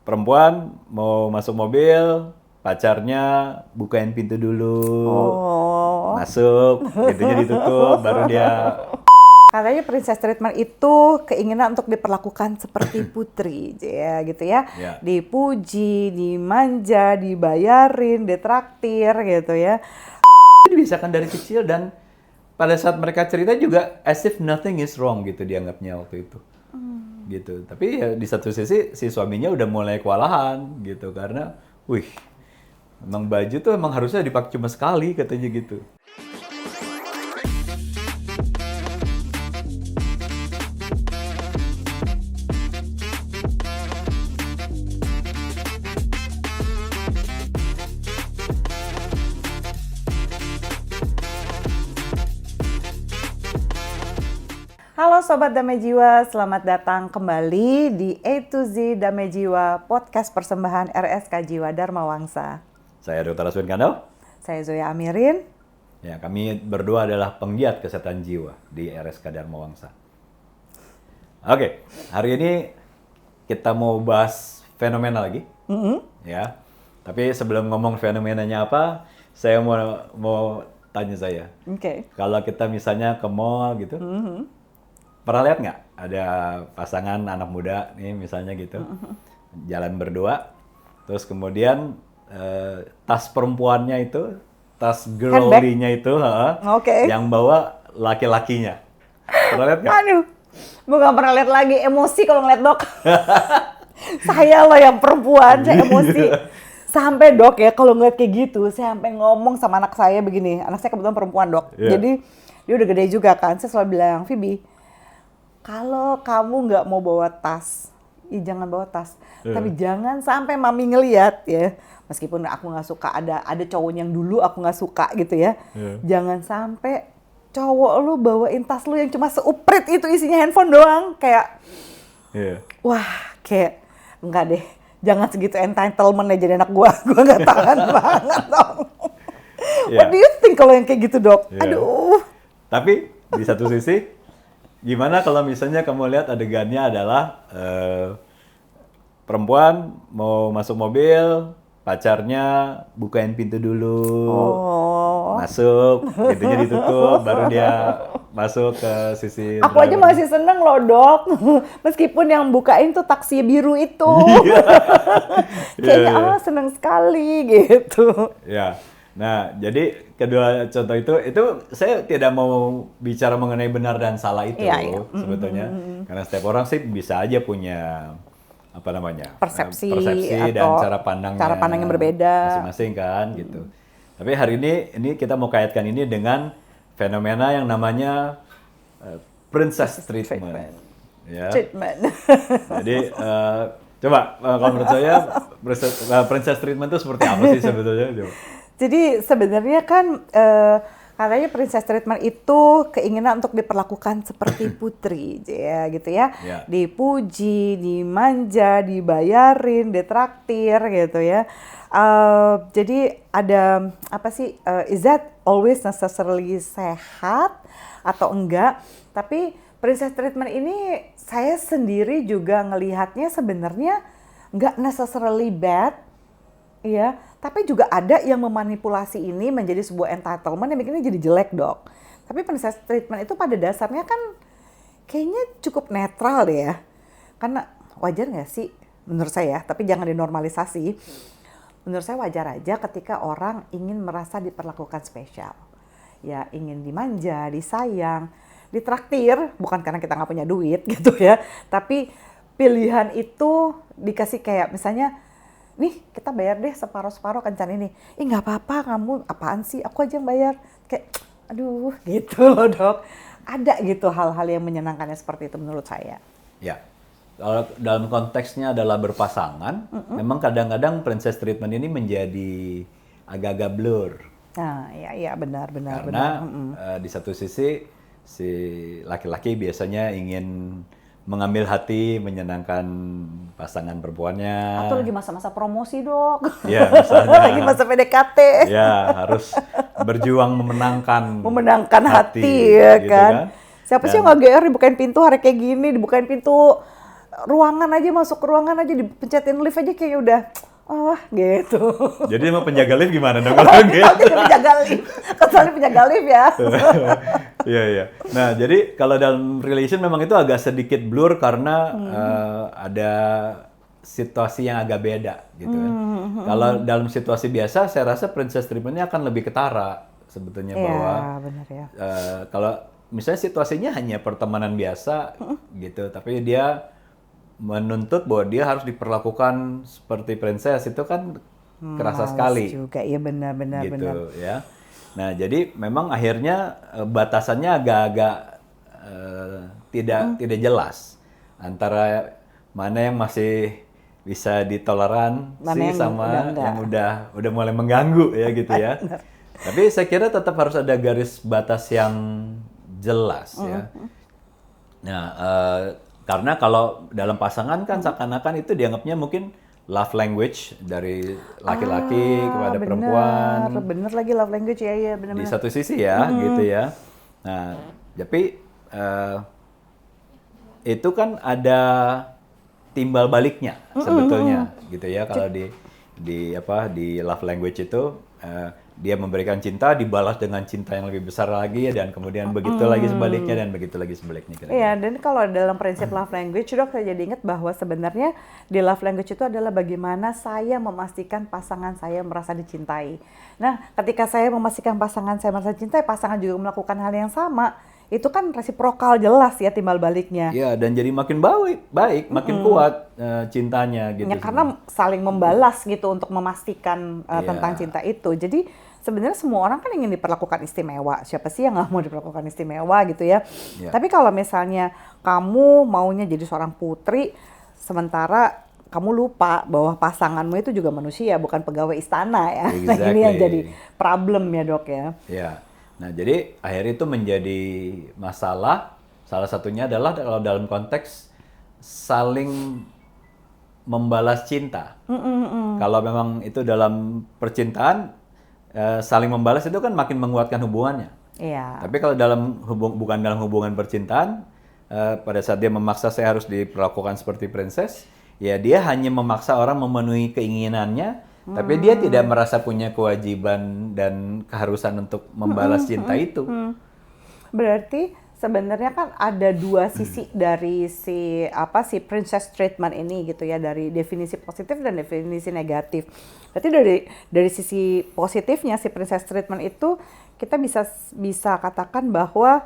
perempuan mau masuk mobil, pacarnya bukain pintu dulu, masuk, pintunya ditutup, baru dia. Katanya princess treatment itu keinginan untuk diperlakukan seperti putri, ya gitu ya. Ya. Dipuji, dimanja, dibayarin, ditraktir gitu ya. Itu dibiasakan dari kecil dan pada saat mereka cerita juga as if nothing is wrong gitu dianggapnya waktu itu. Gitu. Tapi ya di satu sisi si suaminya udah mulai kewalahan gitu karena, emang baju tuh emang harusnya dipakai cuma sekali katanya gitu. Halo Sobat Damai Jiwa, selamat datang kembali di A to Z Damai Jiwa, podcast persembahan RSK Jiwa Dharma Wangsa. Saya Dr. Aswin Kandau. Saya Zoya Amirin. Ya, kami berdua adalah penggiat kesehatan jiwa di RSK Dharma Wangsa. Oke, hari ini kita mau bahas fenomena lagi. Ya, tapi sebelum ngomong fenomenanya apa, saya mau tanya saya. Oke. Kalau kita misalnya ke mall gitu, pernah lihat nggak ada pasangan anak muda nih misalnya gitu, jalan berdua, terus kemudian tas perempuannya itu, tas girly-nya itu, yang bawa laki-lakinya. Pernah lihat nggak? Aduh, gue gak pernah lihat lagi, emosi kalau ngeliat dok. Saya loh yang perempuan, saya emosi. Sampai dok ya, kalau ngeliat kayak gitu, saya sampai ngomong sama anak saya begini. Anak saya kebetulan perempuan dok, jadi dia udah gede juga kan. Saya selalu bilang, Phoebe, kalau kamu nggak mau bawa tas, ya jangan bawa tas. Tapi jangan sampai mami ngeliat ya. Meskipun aku nggak suka, ada cowok yang dulu aku nggak suka gitu ya. Jangan sampai cowok lu bawain tas lu yang cuma seuprit itu isinya handphone doang. Kayak, wah kayak enggak deh. Jangan segitu entitlement jadi anak gua nggak tahan banget dong. What do you think kalau yang kayak gitu dok? Aduh. Tapi di satu sisi, gimana kalau misalnya kamu lihat adegannya adalah perempuan mau masuk mobil, pacarnya bukain pintu dulu, masuk, pintunya ditutup, baru dia masuk ke sisi. Aku aja masih seneng loh dok, meskipun yang bukain tuh taksi biru itu. Kayaknya seneng sekali gitu. Ya, nah jadi kedua contoh itu saya tidak mau bicara mengenai benar dan salah itu sebetulnya, karena setiap orang sih bisa aja punya persepsi atau dan cara pandang yang berbeda masing-masing kan gitu. Tapi hari ini kita mau kaitkan ini dengan fenomena yang namanya princess treatment. Ya. Jadi coba kalau menurut saya princess treatment itu seperti apa sih sebetulnya? Jadi sebenarnya kan katanya princess treatment itu keinginan untuk diperlakukan seperti putri, ya gitu ya. Dipuji, dimanja, dibayarin, ditraktir gitu ya. Jadi ada apa sih? Is that always necessarily sehat atau enggak? Tapi princess treatment ini saya sendiri juga ngelihatnya sebenarnya enggak necessarily bad, ya. Tapi juga ada yang memanipulasi ini menjadi sebuah entitlement yang bikinnya jadi jelek dok. Tapi princess treatment itu pada dasarnya kan kayaknya cukup netral deh ya. Karena wajar nggak sih menurut saya, tapi jangan dinormalisasi. Menurut saya wajar aja ketika orang ingin merasa diperlakukan spesial. Ya ingin dimanja, disayang, ditraktir, bukan karena kita nggak punya duit gitu ya. Tapi pilihan itu dikasih kayak misalnya, nih kita bayar deh separuh-separuh kencan ini. Nggak apa-apa kamu, apaan sih, aku aja yang bayar. Kayak aduh gitu loh dok. Ada gitu hal-hal yang menyenangkannya seperti itu menurut saya. Ya, kalau dalam konteksnya adalah berpasangan, memang kadang-kadang princess treatment ini menjadi agak-agak blur. Nah, iya benar. Karena di satu sisi si laki-laki biasanya ingin mengambil hati, menyenangkan pasangan perempuannya. Atau lagi masa-masa promosi dok. Ya, misalnya. Lagi masa PDKT. Ya, harus berjuang memenangkan hati ya gitu kan. Siapa sih yang nggak GR dibukain pintu hari kayak gini, dibukain pintu ruangan aja, masuk ke ruangan aja, dipencetin lift aja kayak udah, gitu. Jadi emang penjaga lift gimana dong kalau gitu? Penjaga lift, kecuali penjaga lift ya. Iya, iya. Nah, jadi kalau dalam relation memang itu agak sedikit blur karena ada situasi yang agak beda gitu kan. Kalau dalam situasi biasa, saya rasa princess treatment-nya akan lebih ketara sebetulnya bahwa benar ya. kalau misalnya situasinya hanya pertemanan biasa gitu, tapi dia menuntut bahwa dia harus diperlakukan seperti princess, itu kan kerasa sekali. Juga, iya benar-benar. Gitu benar. ya. Nah, jadi memang akhirnya batasannya agak-agak tidak jelas antara mana yang masih bisa ditoleran Mana yang sama udah enggak. yang udah mulai mengganggu ya gitu ya. Tapi saya kira tetap harus ada garis batas yang jelas ya. Nah, karena kalau dalam pasangan kan seakan-akan itu dianggapnya mungkin love language dari laki-laki kepada perempuan. Bener lagi love language ya Di benar-benar. satu sisi ya, gitu ya. Nah, tapi itu kan ada timbal baliknya sebetulnya, gitu ya. Kalau di love language itu dia memberikan cinta dibalas dengan cinta yang lebih besar lagi dan kemudian begitu lagi sebaliknya dan begitu lagi sebaliknya. Iya, dan kalau dalam prinsip love language, Dok, saya jadi ingat bahwa sebenarnya di love language itu adalah bagaimana saya memastikan pasangan saya merasa dicintai. Nah, ketika saya memastikan pasangan saya merasa dicintai, pasangan juga melakukan hal yang sama, itu kan resiprokal jelas ya timbal baliknya. Ya, dan jadi makin baik, makin kuat cintanya gitu. Ya, karena saling membalas gitu untuk memastikan tentang cinta itu. Jadi sebenarnya semua orang kan ingin diperlakukan istimewa. Siapa sih yang nggak mau diperlakukan istimewa gitu ya? Tapi kalau misalnya kamu maunya jadi seorang putri, sementara kamu lupa bahwa pasanganmu itu juga manusia, bukan pegawai istana ya. Exactly. Nah, ini yang jadi problem ya, Dok ya. Ya. Nah, jadi akhirnya itu menjadi masalah. Salah satunya adalah kalau dalam konteks saling membalas cinta. Kalau memang itu dalam percintaan, saling membalas itu kan makin menguatkan hubungannya. Iya. Tapi kalau bukan dalam hubungan percintaan, pada saat dia memaksa saya harus diperlakukan seperti princess, ya dia hanya memaksa orang memenuhi keinginannya, tapi dia tidak merasa punya kewajiban dan keharusan untuk membalas cinta itu. Berarti sebenarnya kan ada dua sisi dari si princess treatment ini gitu ya, dari definisi positif dan definisi negatif. Berarti dari sisi positifnya si princess treatment itu kita bisa katakan bahwa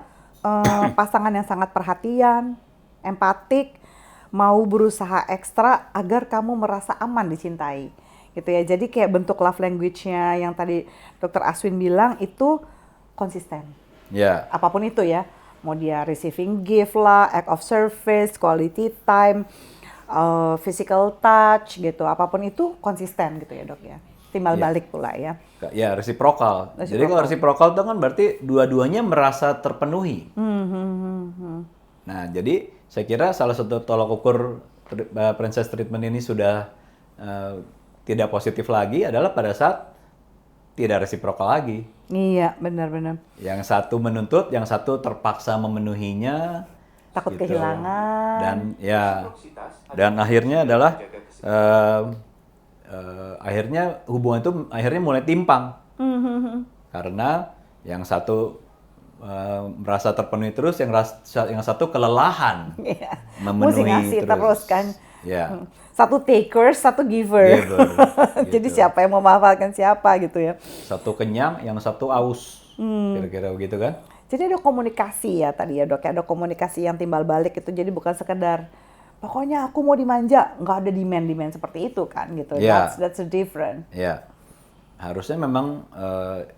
pasangan yang sangat perhatian, empatik, mau berusaha ekstra agar kamu merasa aman dicintai. Gitu ya. Jadi kayak bentuk love language-nya yang tadi Dr. Aswin bilang itu konsisten. Ya. Apapun itu ya. Mau dia receiving gift lah, act of service, quality time, physical touch gitu. Apapun itu konsisten gitu ya, Dok ya. Timbal balik pula ya. Ya, resiprokal. Jadi kalau resiprokal itu kan berarti dua-duanya merasa terpenuhi. Nah, jadi saya kira salah satu tolak ukur princess treatment ini sudah tidak positif lagi adalah pada saat tidak resiprokal lagi. Iya, benar-benar. Yang satu menuntut, yang satu terpaksa memenuhinya. Takut gitu. kehilangan. Dan akhirnya adalah akhirnya hubungan itu akhirnya mulai timpang. Karena yang satu merasa terpenuhi terus, yang satu kelelahan memenuhi Mesti ngasih terus kan. Ya. Satu taker, satu giver. Jadi gitu. siapa yang memanfaatkan siapa gitu ya. Satu kenyang, yang satu aus. Kira-kira begitu kan? Jadi ada komunikasi ya tadi ya, Dok. Ada komunikasi yang timbal balik itu, jadi bukan sekedar pokoknya aku mau dimanja, nggak ada demand seperti itu kan gitu. That's different. Ya. Harusnya memang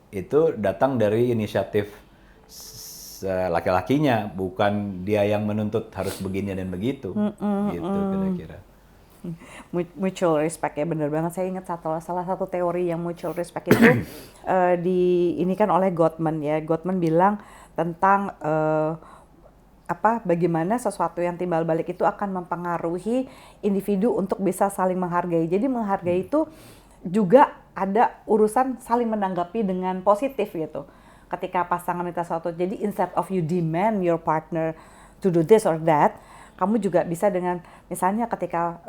itu datang dari inisiatif laki-lakinya, bukan dia yang menuntut harus begini dan begitu. Gitu kira-kira. Mutual respect ya, bener banget. Saya ingat salah satu teori yang mutual respect itu ini kan oleh Gottman ya. Gottman bilang tentang bagaimana sesuatu yang timbal balik itu akan mempengaruhi individu untuk bisa saling menghargai. Jadi menghargai itu juga ada urusan saling menanggapi dengan positif gitu. Ketika pasangan minta sesuatu, jadi instead of you demand your partner to do this or that, Kamu juga bisa dengan misalnya ketika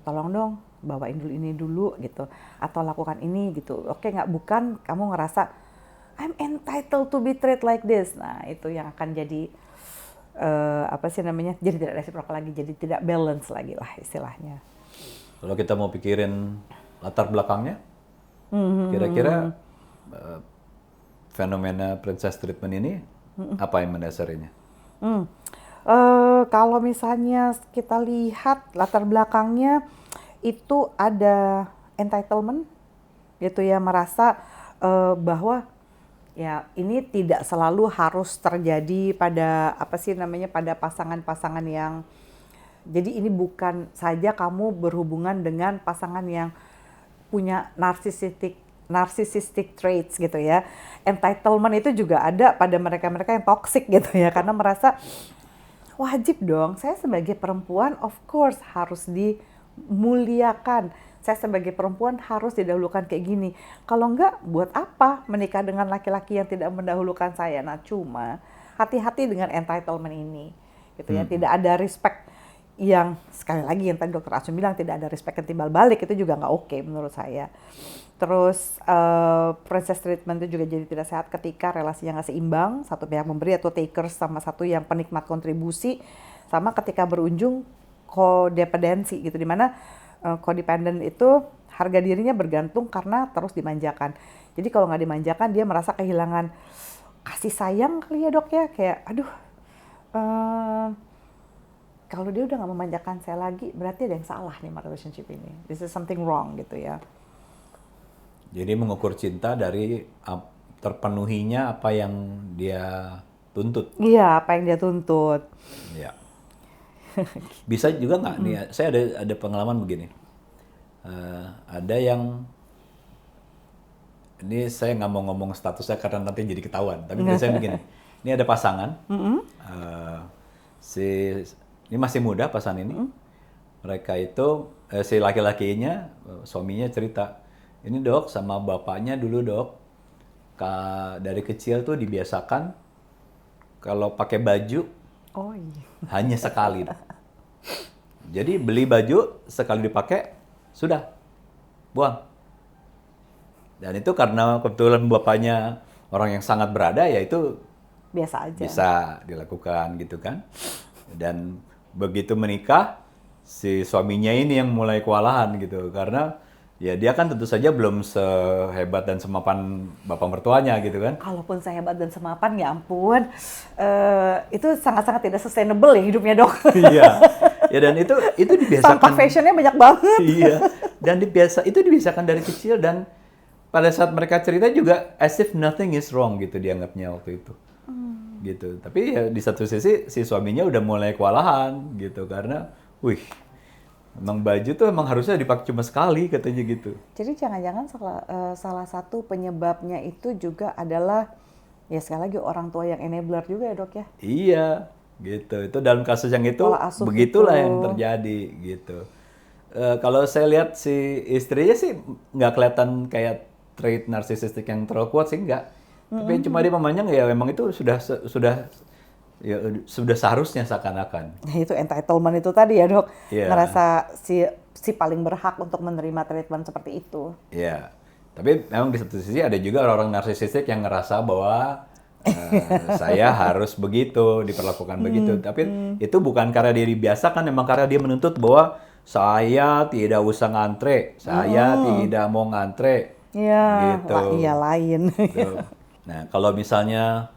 tolong dong bawain dulu ini dulu gitu, atau lakukan ini gitu. Oke, bukan kamu ngerasa I'm entitled to be treated like this. Nah, itu yang akan jadi jadi tidak reciprocal lagi, jadi tidak balance lagi lah istilahnya. Kalau kita mau pikirin latar belakangnya, kira-kira fenomena princess treatment ini apa yang mendasarinya? Kalau misalnya kita lihat latar belakangnya itu ada entitlement gitu ya, merasa bahwa ya ini tidak selalu harus terjadi pada pada pasangan-pasangan yang, jadi ini bukan saja kamu berhubungan dengan pasangan yang punya narcissistic traits gitu ya. Entitlement itu juga ada pada mereka-mereka yang toxic gitu ya, karena merasa wajib dong, saya sebagai perempuan of course harus dimuliakan. Saya sebagai perempuan harus didahulukan kayak gini. Kalau enggak, buat apa menikah dengan laki-laki yang tidak mendahulukan saya? Nah, cuma hati-hati dengan entitlement ini, gitu ya. Tidak ada respect yang, sekali lagi yang tadi Dr. Aswin bilang, tidak ada respect yang timbal balik, itu juga nggak oke menurut saya. Terus princess treatment itu juga jadi tidak sehat ketika relasinya nggak seimbang, satu pihak memberi atau takers sama satu yang penikmat kontribusi, sama ketika berujung codependency gitu, dimana codependent itu harga dirinya bergantung karena terus dimanjakan. Jadi kalau nggak dimanjakan dia merasa kehilangan kasih sayang kali ya dok ya, kayak aduh kalau dia udah nggak memanjakan saya lagi berarti ada yang salah nih sama relationship ini. This is something wrong gitu ya. Jadi mengukur cinta dari terpenuhinya apa yang dia tuntut. Iya, apa yang dia tuntut. Ya. Bisa juga nggak nih? Saya ada pengalaman begini. Ada yang ini saya nggak mau ngomong statusnya karena nanti jadi ketahuan. Tapi saya begini. Ini ada pasangan. Ini masih muda pasangan ini. Mereka itu si laki-lakinya, suaminya cerita, ini dok sama bapaknya dulu dok, dari kecil tuh dibiasakan kalau pakai baju hanya sekali. Jadi beli baju sekali dipakai sudah buang. Dan itu karena kebetulan bapaknya orang yang sangat berada, ya itu biasa aja. Bisa dilakukan gitu kan. Dan begitu menikah, si suaminya ini yang mulai kewalahan gitu, karena ya dia kan tentu saja belum sehebat dan semapan bapak mertuanya gitu kan. Kalaupun sehebat dan semapan, ya ampun, itu sangat-sangat tidak sustainable ya hidupnya dok. Iya, ya dan itu dibiasakan. Sampah fashionnya banyak banget. Iya, dan itu dibiasakan dari kecil, dan pada saat mereka cerita juga as if nothing is wrong gitu dianggapnya waktu itu. Gitu. Tapi ya di satu sisi si suaminya udah mulai kewalahan gitu, karena emang baju tuh emang harusnya dipakai cuma sekali katanya gitu. Jadi jangan-jangan salah satu penyebabnya itu juga adalah ya sekali lagi orang tua yang enabler juga ya dok ya. Iya gitu. Itu dalam kasus yang itu begitulah yang terjadi gitu. Kalau saya lihat si istrinya sih nggak kelihatan kayak trait narsisistik yang terlalu kuat sih, enggak. Tapi cuma dia memandang ya memang itu sudah seharusnya seakan-akan. Itu entitlement itu tadi ya dok, ngerasa si paling berhak untuk menerima treatment seperti itu. Iya, tapi memang di satu sisi ada juga orang-orang narsisistik yang ngerasa bahwa saya harus begitu, diperlakukan begitu. Tapi itu bukan karena dia dibiasakan, memang karena dia menuntut bahwa saya tidak usah ngantre, saya tidak mau ngantre. Iya, gitu. Iya lain. Gitu. Nah, kalau misalnya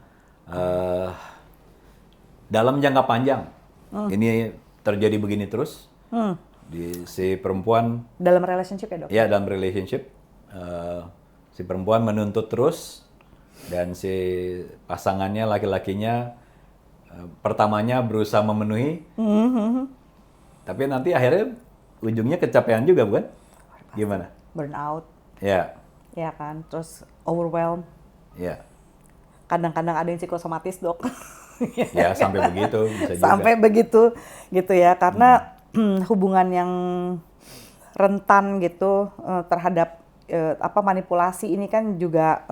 dalam jangka panjang ini terjadi begini terus, di si perempuan dalam relationship ya dok? Ya, dalam relationship si perempuan menuntut terus, dan si pasangannya laki-lakinya pertamanya berusaha memenuhi, tapi nanti akhirnya ujungnya kecapean juga bukan? Gimana? Burnout. Ya. Ya kan, terus overwhelmed. Ya. Kadang-kadang ada yang psikosomatis dok. Ya sampai begitu bisa juga. Sampai begitu gitu ya, karena hubungan yang rentan gitu terhadap manipulasi ini kan juga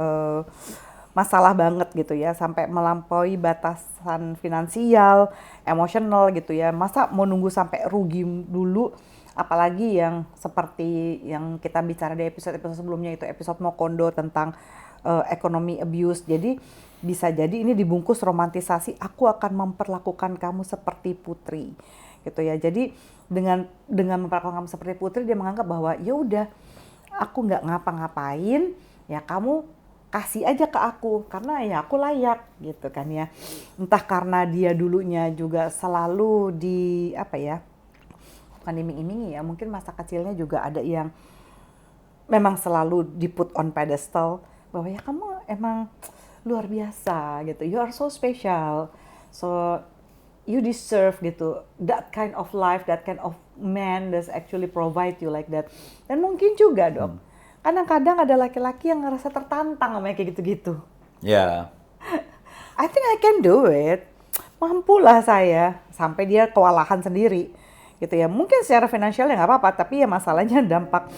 masalah banget gitu ya, sampai melampaui batasan finansial, emosional gitu ya. Masa mau nunggu sampai rugi dulu, apalagi yang seperti yang kita bicara di episode-episode sebelumnya, itu episode Mokondo tentang ekonomi abuse. Jadi bisa jadi ini dibungkus romantisasi, aku akan memperlakukan kamu seperti putri gitu ya. Jadi dengan memperlakukan kamu seperti putri, dia menganggap bahwa ya udah, aku nggak ngapa-ngapain, ya kamu kasih aja ke aku karena ya aku layak gitu kan ya. Entah karena dia dulunya juga selalu bukan diiming-imingi ya, mungkin masa kecilnya juga ada yang memang selalu di put on pedestal bahwa ya kamu emang luar biasa gitu, you are so special, so you deserve gitu, that kind of life, that kind of man that actually provide you like that. Dan mungkin juga dok, kadang-kadang ada laki-laki yang ngerasa tertantang sama kayak gitu-gitu. Ya. I think I can do it, mampulah saya, sampai dia kewalahan sendiri gitu ya. Mungkin secara finansial ya nggak apa-apa, tapi ya masalahnya dampak